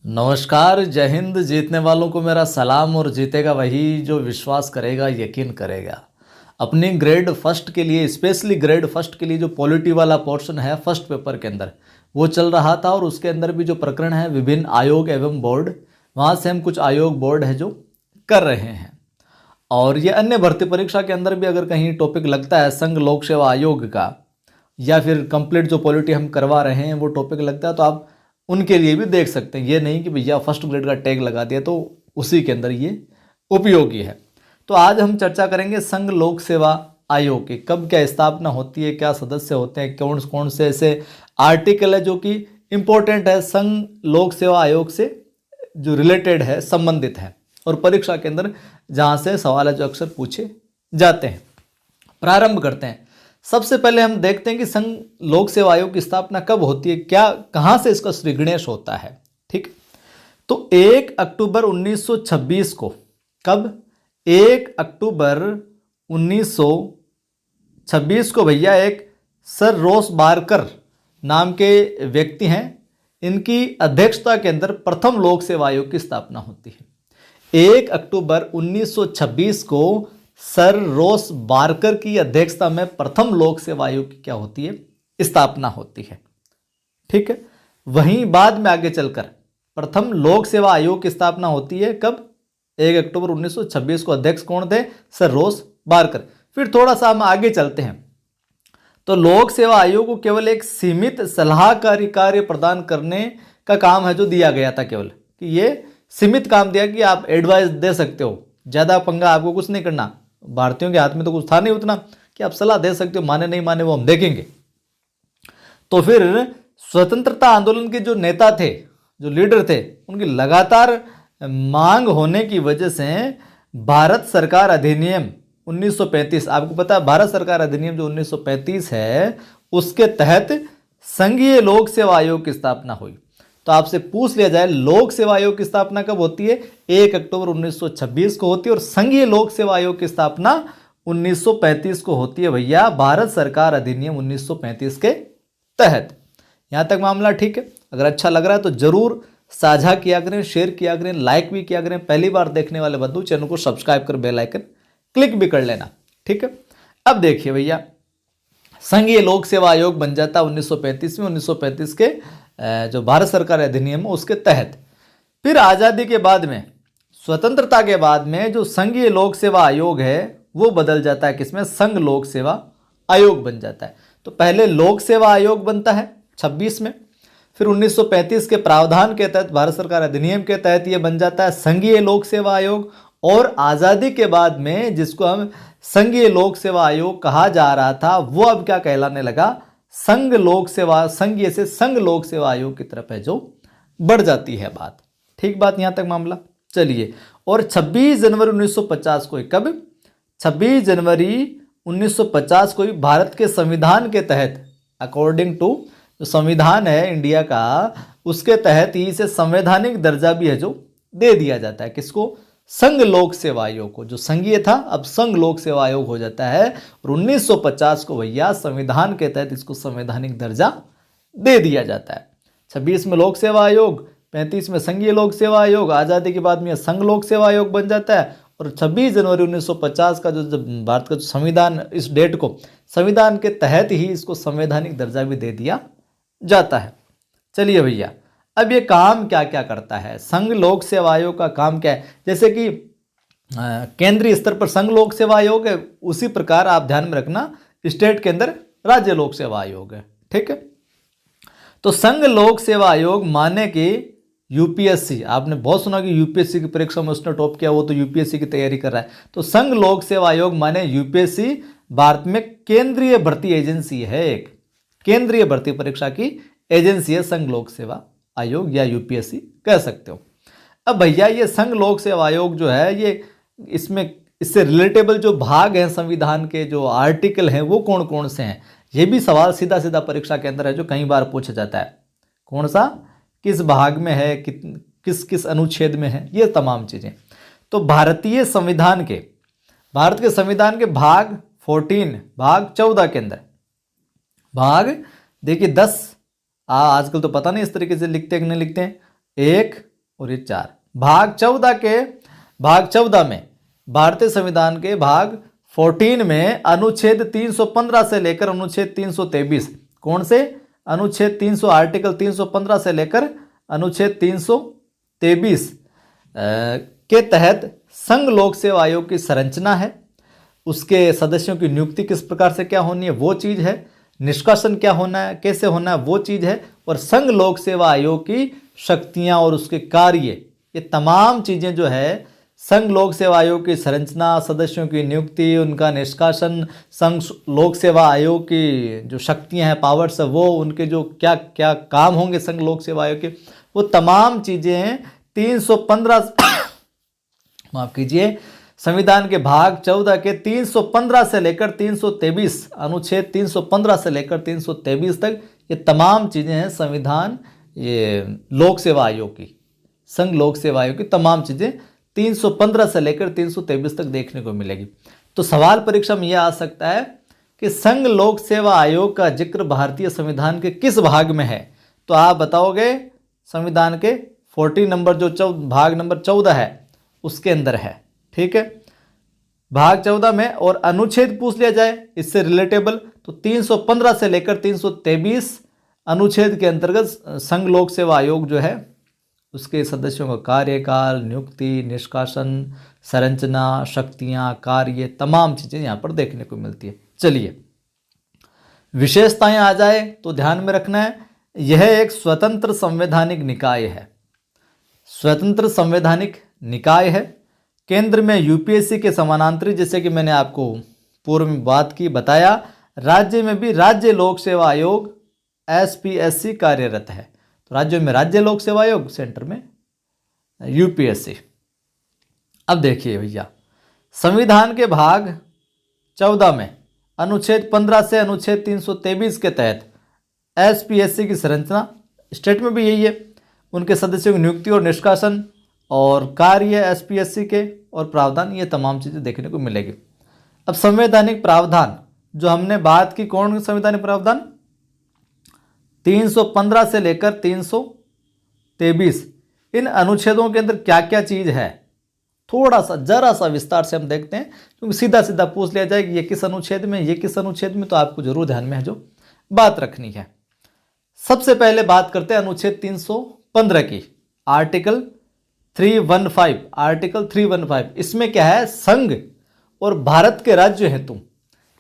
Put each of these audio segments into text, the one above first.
नमस्कार, जय हिंद। जीतने वालों को मेरा सलाम। और जीतेगा वही जो विश्वास करेगा, यकीन करेगा। अपनी ग्रेड फर्स्ट के लिए, स्पेशली ग्रेड फर्स्ट के लिए जो पॉलिटी वाला पोर्शन है फर्स्ट पेपर के अंदर, वो चल रहा था। और उसके अंदर भी जो प्रकरण है विभिन्न आयोग एवं बोर्ड, वहाँ से हम कुछ आयोग बोर्ड है जो कर रहे हैं। और ये अन्य भर्ती परीक्षा के अंदर भी अगर कहीं टॉपिक लगता है संघ लोक सेवा आयोग का, या फिर कंप्लीट जो पॉलिटी हम करवा रहे हैं वो टॉपिक लगता है, तो आप उनके लिए भी देख सकते हैं। ये नहीं कि भैया फर्स्ट ग्रेड का टैग लगा दिया तो उसी के अंदर ये उपयोगी है। तो आज हम चर्चा करेंगे संघ लोक सेवा आयोग की, कब क्या स्थापना होती है, क्या सदस्य होते हैं, कौन कौन से ऐसे आर्टिकल है जो कि इंपॉर्टेंट है, संघ लोक सेवा आयोग से जो रिलेटेड है, संबंधित है, और परीक्षा के अंदर जहाँ से सवाल है जो अक्सर पूछे जाते हैं। प्रारंभ करते हैं। सबसे पहले हम देखते हैं कि संघ लोक सेवा आयोग की स्थापना कब होती है, क्या कहाँ से इसका श्रीगणेश होता है। ठीक, तो 1 अक्टूबर 1926 को, कब? 1 अक्टूबर 1926 को भैया एक सर रोस बारकर नाम के व्यक्ति हैं, इनकी अध्यक्षता के अंदर प्रथम लोक सेवा आयोग की स्थापना होती है। 1 अक्टूबर 1926 को सर रोस बारकर की अध्यक्षता में प्रथम लोक सेवा आयोग की क्या होती है, स्थापना होती है। ठीक है, वहीं बाद में आगे चलकर प्रथम लोक सेवा आयोग की स्थापना होती है कब? 1 अक्टूबर 1926 को। अध्यक्ष कौन थे? सर रोस बारकर। फिर थोड़ा सा हम आगे चलते हैं तो लोक सेवा आयोग को केवल एक सीमित सलाहकारी कार्य प्रदान करने का काम है जो दिया गया था, केवल कि ये सीमित काम दिया कि आप एडवाइस दे सकते हो, ज़्यादा पंगा आपको कुछ नहीं करना। भारतीयों के हाथ में तो कुछ था नहीं उतना कि आप सलाह दे सकते हो, माने नहीं माने वो हम देखेंगे। तो फिर स्वतंत्रता आंदोलन के जो नेता थे, जो लीडर थे, उनकी लगातार मांग होने की वजह से भारत सरकार अधिनियम 1935, आपको पता है भारत सरकार अधिनियम जो 1935 है, उसके तहत संघीय लोक सेवा आयोग की स्थापना हुई। तो आपसे पूछ लिया जाए लोक सेवा आयोग की स्थापना कब होती है? 1 अक्टूबर 1926 को होती है। और संघीय लोक सेवा आयोग की स्थापना 1935 को होती है भैया, भारत सरकार अधिनियम 1935 के तहत। यहां तक मामला ठीक है? अगर अच्छा लग रहा है तो जरूर साझा किया करें, शेयर किया करें, लाइक भी किया करें। पहली बार देखने वाले बंधु चैनल को सब्सक्राइब कर बेल आइकन क्लिक भी कर लेना। ठीक है, अब देखिए भैया, संघीय लोक सेवा आयोग बन जाता 1935 में, 1935 के जो भारत सरकार अधिनियम उसके तहत। फिर आज़ादी के बाद में, स्वतंत्रता के बाद में, जो संघीय लोक सेवा आयोग है वो बदल जाता है किसमें? संघ लोक सेवा आयोग बन जाता है। तो पहले लोक सेवा आयोग बनता है 26 में, फिर 1935 के प्रावधान के तहत, भारत सरकार अधिनियम के तहत ये बन जाता है संघीय लोक सेवा आयोग। और आज़ादी के बाद में जिसको हम संघीय लोक सेवा आयोग कहा जा रहा था, वो अब क्या कहलाने लगा? संघ लोक सेवा, संघीय से संघ लोक सेवा आयोग की तरफ है जो बढ़ जाती है बात। ठीक बात, यहां तक मामला। चलिए, और 26 जनवरी 1950 को, कब? 26 जनवरी 1950 को भारत के संविधान के तहत, अकॉर्डिंग टू जो संविधान है इंडिया का, उसके तहत ही इसे संवैधानिक दर्जा भी है जो दे दिया जाता है। किसको? संघ लोक सेवा आयोग को। जो संघीय था अब संघ लोक सेवा आयोग हो जाता है। और 1950 को भैया संविधान के तहत इसको संवैधानिक दर्जा दे दिया जाता है। 26 में लोक सेवा आयोग, 35 में संघीय लोक सेवा आयोग, आज़ादी के बाद में संघ लोक सेवा आयोग बन जाता है। और 26 जनवरी 1950 का जो भारत का जो संविधान, इस डेट को संविधान के तहत ही इसको संवैधानिक दर्जा भी दे दिया जाता है। चलिए भैया, अब ये काम क्या क्या करता है? संघ लोक सेवा आयोग का काम क्या है? जैसे कि केंद्रीय स्तर पर संघ लोक सेवा आयोग है, उसी प्रकार आप ध्यान में रखना स्टेट के अंदर राज्य लोक सेवा आयोग है। ठीक है, तो संघ लोक सेवा आयोग माने कि यूपीएससी, आपने बहुत सुना कि यूपीएससी की परीक्षा में उसने टॉप किया, वो तो यूपीएससी की तैयारी कर रहा है। तो संघ लोक सेवा आयोग माने यूपीएससी भारत में केंद्रीय भर्ती एजेंसी है, एक केंद्रीय भर्ती परीक्षा की एजेंसी है संघ लोक सेवा आयोग, या यूपीएससी कह सकते हो। अब भैया ये संघ लोक सेवा आयोग जो है, ये इसमें इससे रिलेटेबल जो भाग हैं संविधान के, जो आर्टिकल हैं, वो कौन कौन से हैं? ये भी सवाल सीधा सीधा परीक्षा के अंदर है जो कई बार पूछा जाता है। कौन सा, किस भाग में है, किस किस अनुच्छेद में है, ये तमाम चीजें। तो भारतीय संविधान के, भारत के संविधान के भाग 14, भाग 14 के अंदर, भाग देखिए 10, आजकल तो पता नहीं इस तरीके से लिखते हैं कि नहीं लिखते हैं, 1, और ये 4। भाग 14 में भारतीय संविधान के भाग 14 में अनुच्छेद 315 से लेकर अनुच्छेद 323, कौन से अनुच्छेद 300 आर्टिकल 315 से लेकर अनुच्छेद 323 के तहत संघ लोक सेवा आयोग की संरचना है, उसके सदस्यों की नियुक्ति किस प्रकार से क्या होनी है वो चीज़ है, निष्कासन क्या होना है कैसे होना है वो चीज़ है, और संघ लोक सेवा आयोग की शक्तियां और उसके कार्य, ये तमाम चीज़ें जो है संघ लोक सेवा आयोग की संरचना, सदस्यों की नियुक्ति, उनका निष्कासन, संघ लोक सेवा आयोग की जो शक्तियां हैं पावर्स है वो, उनके जो क्या क्या काम होंगे संघ लोक सेवा आयोग के, वो तमाम चीज़ें 315 माफ कीजिए संविधान के भाग 14 के 315 से लेकर 323, अनुच्छेद 315 से लेकर 323 तक ये तमाम चीज़ें हैं संविधान ये लोक सेवा आयोग की, संघ लोक सेवा आयोग की तमाम चीज़ें 315 से लेकर 323 तक देखने को मिलेगी। तो सवाल परीक्षा में यह आ सकता है कि संघ लोक सेवा आयोग का जिक्र भारतीय संविधान के किस भाग में है, तो आप बताओगे संविधान के 14 नंबर जो भाग नंबर 14 है उसके अंदर है, ठीक है, भाग 14 में। और अनुच्छेद पूछ लिया जाए इससे रिलेटेबल तो 315 से लेकर 323 अनुच्छेद के अंतर्गत संघ लोक सेवा आयोग जो है उसके सदस्यों का कार्यकाल, नियुक्ति, निष्कासन, संरचना, शक्तियां, कार्य, तमाम चीज़ें यहाँ पर देखने को मिलती है। चलिए विशेषताएं आ जाए तो ध्यान में रखना है, यह एक स्वतंत्र संवैधानिक निकाय है, स्वतंत्र संवैधानिक निकाय है। केंद्र में यूपीएससी के समानांतरी, जैसे कि मैंने आपको पूर्व में बात की बताया, राज्य में भी राज्य लोक सेवा आयोग एसपीएससी कार्यरत है। तो राज्यों में राज्य लोक सेवा आयोग, सेंटर में यूपीएससी। अब देखिए भैया, संविधान के भाग 14 में अनुच्छेद 15 से अनुच्छेद 323 के तहत एसपीएससी की संरचना, स्टेट में भी यही है, उनके सदस्यों की नियुक्ति और निष्कासन और कार्य एसपीएससी के और प्रावधान, ये तमाम चीज़ें देखने को मिलेगी। अब संवैधानिक प्रावधान जो हमने बात की, कौन संवैधानिक प्रावधान 315 से लेकर 323, इन अनुच्छेदों के अंदर क्या क्या चीज़ है थोड़ा सा जरा सा विस्तार से हम देखते हैं, क्योंकि सीधा सीधा पूछ लिया जाए कि ये किस अनुच्छेद में, ये किस अनुच्छेद में, तो आपको जरूर ध्यान में है जो बात रखनी है। सबसे पहले बात करते हैं अनुच्छेद 315 की, आर्टिकल 315, आर्टिकल 315। इसमें क्या है, संघ और भारत के राज्य हेतु,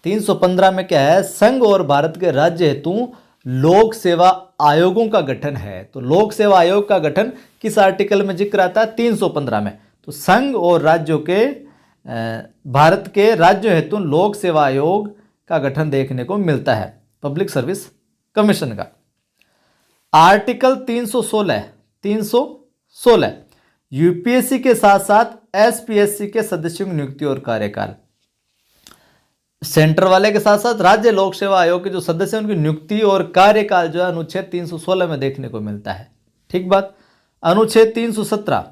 315 में क्या है, संघ और भारत के राज्य हेतु लोक सेवा आयोगों का गठन है। तो लोक सेवा आयोग का गठन किस आर्टिकल में जिक्र आता है, 315 में। तो संघ और राज्यों के भारत के राज्य हेतु लोक सेवा आयोग का गठन देखने को मिलता है, पब्लिक सर्विस कमीशन का। आर्टिकल 316 यूपीएससी के साथ साथ एसपीएससी के सदस्यों की नियुक्ति और कार्यकाल, सेंटर वाले के साथ साथ राज्य लोक सेवा आयोग के जो सदस्य हैं उनकी नियुक्ति और कार्यकाल जो है अनुच्छेद 316 में देखने को मिलता है, ठीक बात। अनुच्छेद 317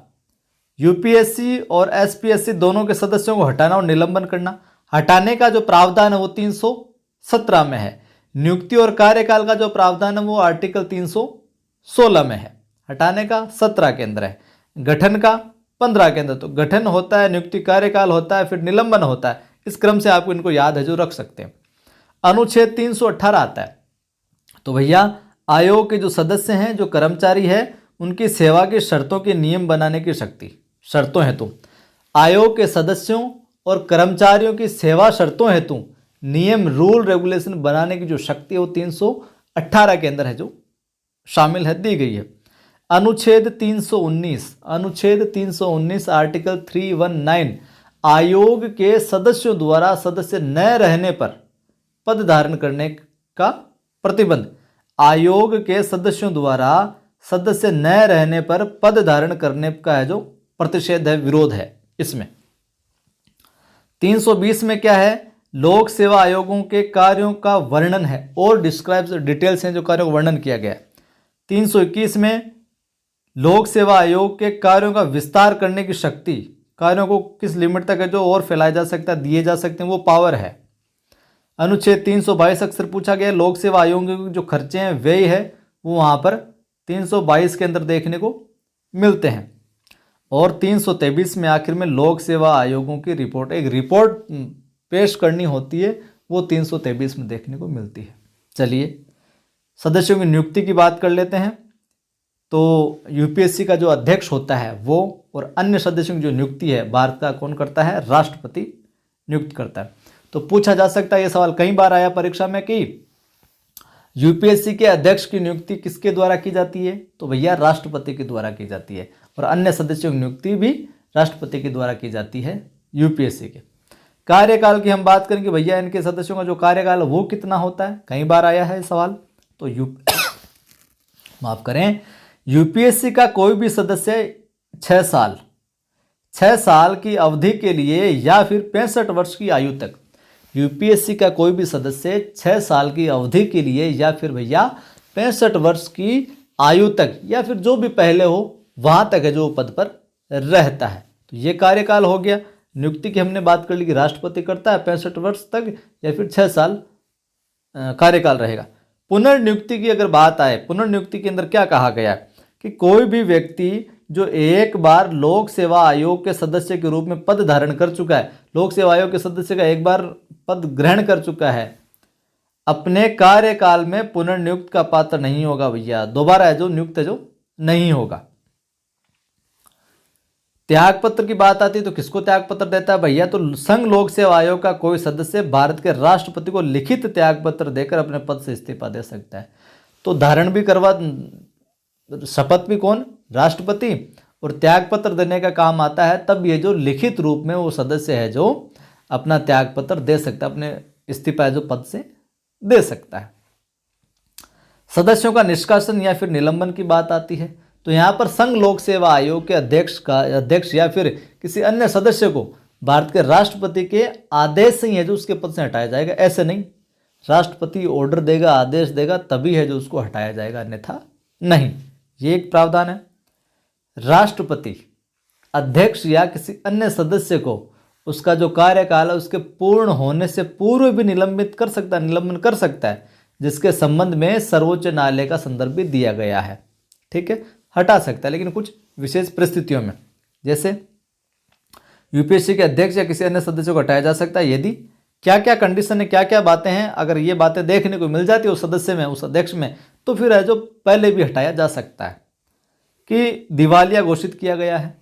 यूपीएससी और एसपीएससी दोनों के सदस्यों को हटाना और निलंबन करना, हटाने का जो प्रावधान है वो 317 में है, नियुक्ति और कार्यकाल का जो प्रावधान है वो आर्टिकल 316 में है, हटाने का 17 के अंदर है, गठन का 15 के अंदर। तो गठन होता है, नियुक्ति कार्यकाल होता है, फिर निलंबन होता है, इस क्रम से आपको इनको याद है जो रख सकते हैं। अनुच्छेद 318 आता है, तो भैया आयोग के जो सदस्य हैं, जो कर्मचारी है, उनकी सेवा की शर्तों के नियम बनाने की शक्ति, शर्तों हेतु आयोग के सदस्यों और कर्मचारियों की सेवा शर्तों हेतु नियम रूल रेगुलेशन बनाने की जो शक्ति है वो 318 के अंदर है जो शामिल है, दी गई है। अनुच्छेद 319 आर्टिकल 319 आयोग के सदस्यों द्वारा सदस्य न रहने पर पद धारण करने का प्रतिबंध, आयोग के सदस्यों द्वारा सदस्य न रहने पर पद धारण करने का है जो प्रतिषेध है, विरोध है इसमें। 320 में क्या है, लोक सेवा आयोगों के कार्यों का वर्णन है और डिस्क्राइब्स डिटेल्स हैं जो कार्यों का वर्णन किया गया है। 321 में लोक सेवा आयोग के कार्यों का विस्तार करने की शक्ति, कार्यों को किस लिमिट तक है जो और फैलाया जा सकता है, दिए जा सकते हैं, वो पावर है। अनुच्छेद 322 अक्सर पूछा गया, लोक सेवा आयोग के जो खर्चे हैं, व्यय है, वो वहाँ पर 322 के अंदर देखने को मिलते हैं। और 323 में आखिर में लोक सेवा आयोगों की रिपोर्ट, एक रिपोर्ट पेश करनी होती है, वो 323 में देखने को मिलती है। चलिए सदस्यों की नियुक्ति की बात कर लेते हैं। तो यूपीएससी का जो अध्यक्ष होता है वो, और अन्य सदस्यों की जो नियुक्ति है भारत का कौन करता है? राष्ट्रपति नियुक्त करता है। तो पूछा जा सकता है, ये सवाल कई बार आया परीक्षा में कि यूपीएससी के अध्यक्ष की नियुक्ति किसके द्वारा की जाती है? तो भैया राष्ट्रपति के द्वारा की जाती है, और अन्य सदस्यों की नियुक्ति भी राष्ट्रपति के द्वारा की जाती है यूपीएससी के। कार्यकाल की हम बात करेंगे, भैया इनके सदस्यों का जो कार्यकाल है वो कितना होता है? कई बार आया है सवाल। तो माफ करें, यूपीएससी का कोई भी सदस्य 6 साल की अवधि के लिए या फिर 65 वर्ष की आयु तक, यूपीएससी का कोई भी सदस्य 6 साल की अवधि के लिए या फिर भैया 65 वर्ष की आयु तक, या फिर जो भी पहले हो वहां तक है जो पद पर रहता है। तो ये कार्यकाल हो गया। नियुक्ति की हमने बात कर ली कि राष्ट्रपति करता है 65 वर्ष तक या फिर 6 साल कार्यकाल रहेगा। पुनर्नियुक्ति की अगर बात आए, पुनर्नियुक्ति के अंदर क्या कहा गया कि कोई भी व्यक्ति जो एक बार लोक सेवा आयोग के सदस्य के रूप में पद धारण कर चुका है, लोक सेवा आयोग के सदस्य का एक बार पद ग्रहण कर चुका है, अपने कार्यकाल में पुनर्नियुक्त का पात्र नहीं होगा भैया, दोबारा है जो नियुक्त है जो नहीं होगा। त्यागपत्र की बात आती है तो किसको त्यागपत्र देता है भैया? तो संघ लोक सेवा आयोग का कोई सदस्य भारत के राष्ट्रपति को लिखित त्यागपत्र देकर अपने पद से इस्तीफा दे सकता है। तो धारण भी करवा, शपथ भी कौन? राष्ट्रपति, और त्यागपत्र देने का काम आता है तब ये जो लिखित रूप में वो सदस्य है जो अपना त्यागपत्र दे सकता है, अपने इस्तीफा जो पद से दे सकता है। सदस्यों का निष्कासन या फिर निलंबन की बात आती है। तो यहाँ पर संघ लोक सेवा आयोग के अध्यक्ष या फिर किसी अन्य सदस्य को भारत के राष्ट्रपति के आदेश से ही है जो उसके पद से हटाया जाएगा, ऐसे नहीं। राष्ट्रपति ऑर्डर देगा, आदेश देगा, तभी है जो उसको हटाया जाएगा, अन्यथा नहीं। ये एक प्रावधान है। राष्ट्रपति अध्यक्ष या किसी अन्य सदस्य को उसका जो कार्यकाल है उसके पूर्ण होने से पूर्व भी निलंबित कर सकता है, निलंबन कर सकता है, जिसके संबंध में सर्वोच्च न्यायालय का संदर्भ भी दिया गया है। ठीक है, हटा सकता है, लेकिन कुछ विशेष परिस्थितियों में, जैसे यूपीएससी के अध्यक्ष या किसी अन्य सदस्य को हटाया जा सकता है यदि क्या क्या कंडीशन है, क्या क्या बातें हैं, अगर ये बातें देखने को मिल जाती है उस सदस्य में, उस अध्यक्ष में, तो फिर है जो पहले भी हटाया जा सकता है। कि दिवालिया घोषित किया गया है,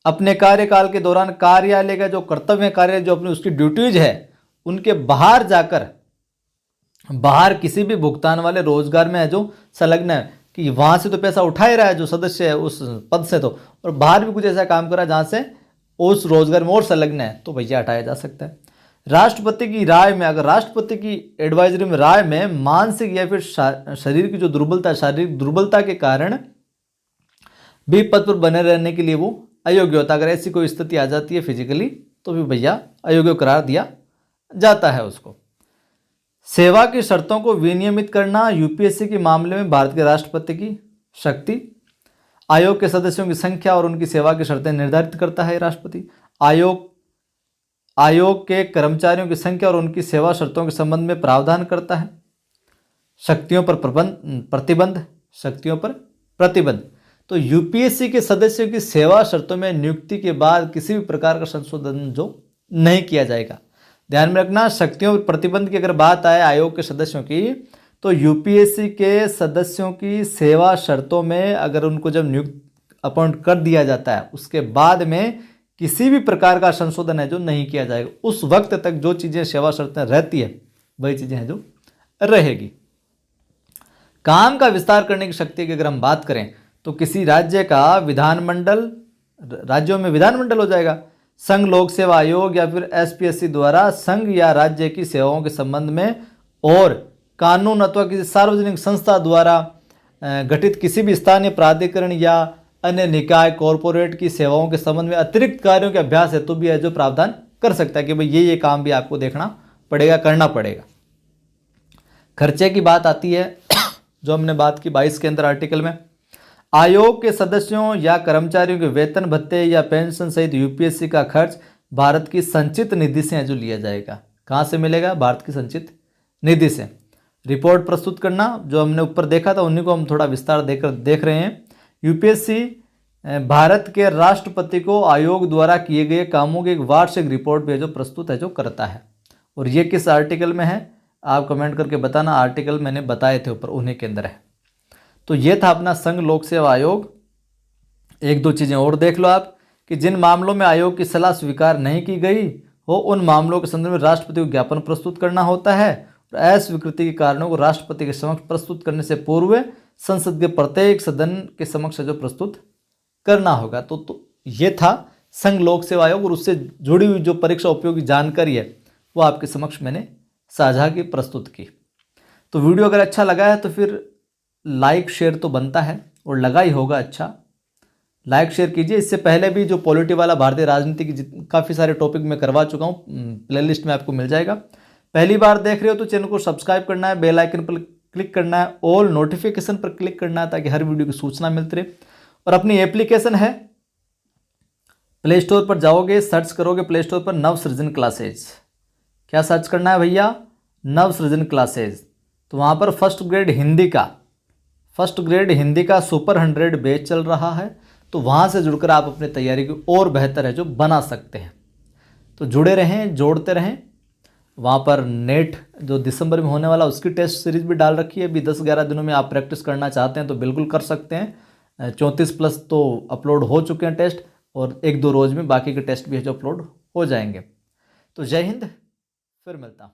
अपने कार्यकाल के दौरान कार्यालय का जो कर्तव्य कार्य, जो अपनी उसकी ड्यूटीज है, उनके बाहर जाकर, बाहर किसी भी भुगतान वाले रोजगार में है जो संलग्न है, कि वहां से तो पैसा उठा ही रहा है जो सदस्य है उस पद से, तो और बाहर भी कुछ ऐसा काम कर रहा है जहां से उस रोजगार में और संलग्न है, तो भैया हटाया जा सकता है। राष्ट्रपति की राय में, अगर राष्ट्रपति की एडवाइजरी में राय में मानसिक या फिर शरीर की जो दुर्बलता, शारीरिक दुर्बलता के कारण भी पद पर बने रहने के लिए वो अयोग्य होता है, अगर ऐसी कोई स्थिति आ जाती है फिजिकली, तो भी भैया अयोग्य करार दिया जाता है उसको। सेवा की शर्तों को विनियमित करना यूपीएससी के मामले में भारत के राष्ट्रपति की शक्ति। आयोग के सदस्यों की संख्या और उनकी सेवा की शर्तें निर्धारित करता है राष्ट्रपति। आयोग के कर्मचारियों की संख्या और उनकी सेवा शर्तों के संबंध में प्रावधान करता है। शक्तियों पर प्रतिबंध, शक्तियों पर प्रतिबंध। तो यूपीएससी के सदस्यों की सेवा शर्तों में नियुक्ति के बाद किसी भी प्रकार का संशोधन जो नहीं किया जाएगा। ध्यान में रखना, शक्तियों पर प्रतिबंध की अगर बात आए आयोग के सदस्यों की, तो यूपीएससी के सदस्यों की सेवा शर्तों में अगर उनको जब नियुक्त अपॉइंट कर दिया जाता है, उसके बाद में किसी भी प्रकार का संशोधन है जो नहीं किया जाएगा। उस वक्त तक जो चीज़ें सेवा शर्तें रहती है वही चीज़ें हैं जो रहेगी। काम का विस्तार करने की शक्ति की अगर हम बात करें तो किसी राज्य का विधानमंडल, राज्यों में विधानमंडल हो जाएगा, संघ लोक सेवा आयोग या फिर एसपीएससी द्वारा संघ या राज्य की सेवाओं के संबंध में और कानून अथवा किसी सार्वजनिक संस्था द्वारा गठित किसी भी स्थानीय प्राधिकरण या अन्य निकाय, कॉरपोरेट की सेवाओं के संबंध में अतिरिक्त कार्यों के अभ्यास हेतु भी है जो प्रावधान कर सकता है कि भाई ये काम भी आपको देखना पड़ेगा, करना पड़ेगा। खर्चे की बात आती है जो हमने बात की 22 के अंदर आर्टिकल में। आयोग के सदस्यों या कर्मचारियों के वेतन भत्ते या पेंशन सहित यूपीएससी का खर्च भारत की संचित निधि से जो लिया जाएगा। कहाँ से मिलेगा? भारत की संचित निधि से। रिपोर्ट प्रस्तुत करना, जो हमने ऊपर देखा था उन्हीं को हम थोड़ा विस्तार देकर देख रहे हैं। यूपीएससी भारत के राष्ट्रपति को आयोग द्वारा किए गए कामों की एक वार्षिक रिपोर्ट भी है जो प्रस्तुत है जो करता है। और ये किस आर्टिकल में है आप कमेंट करके बताना, आर्टिकल मैंने बताए थे ऊपर उन्हीं के अंदर है। तो ये था अपना संघ लोक सेवा आयोग। एक दो चीज़ें और देख लो आप कि जिन मामलों में आयोग की सलाह स्वीकार नहीं की गई हो उन मामलों के संदर्भ में राष्ट्रपति को ज्ञापन प्रस्तुत करना होता है और अस्वीकृति के कारणों को राष्ट्रपति के समक्ष प्रस्तुत करने से पूर्व संसद के प्रत्येक सदन के समक्ष जो प्रस्तुत करना होगा। तो ये था संघ लोक सेवा आयोग और उससे जुड़ी हुई जो परीक्षा उपयोगी जानकारी है वो आपके समक्ष मैंने साझा की, प्रस्तुत की। तो वीडियो अगर अच्छा लगा है तो फिर लाइक शेयर तो बनता है और लगा ही होगा अच्छा, लाइक शेयर कीजिए। इससे पहले भी जो पॉलिटी वाला भारतीय राजनीति की काफ़ी सारे टॉपिक मैं करवा चुका हूँ, प्लेलिस्ट में आपको मिल जाएगा। पहली बार देख रहे हो तो चैनल को सब्सक्राइब करना है, बेल आइकन पर क्लिक करना है, ऑल नोटिफिकेशन पर क्लिक करना है ताकि हर वीडियो की सूचना मिलती रहे। और अपनी एप्लीकेशन है, प्ले स्टोर पर जाओगे, सर्च करोगे प्ले स्टोर पर नवसृजन क्लासेज। क्या सर्च करना है भैया? नवसृजन क्लासेज। तो वहाँ पर फर्स्ट ग्रेड हिंदी का सुपर 100 बैच चल रहा है। तो वहाँ से जुड़कर आप अपनी तैयारी को और बेहतर है जो बना सकते हैं। तो जुड़े रहें, जोड़ते रहें। वहाँ पर नेट जो दिसंबर में होने वाला उसकी टेस्ट सीरीज भी डाल रखी है। अभी 10-11 दिनों में आप प्रैक्टिस करना चाहते हैं तो बिल्कुल कर सकते हैं। 34+ तो अपलोड हो चुके हैं टेस्ट और 1-2 रोज में बाकी के टेस्ट भी है जो अपलोड हो जाएंगे। तो जय हिंद, फिर मिलता हूँ।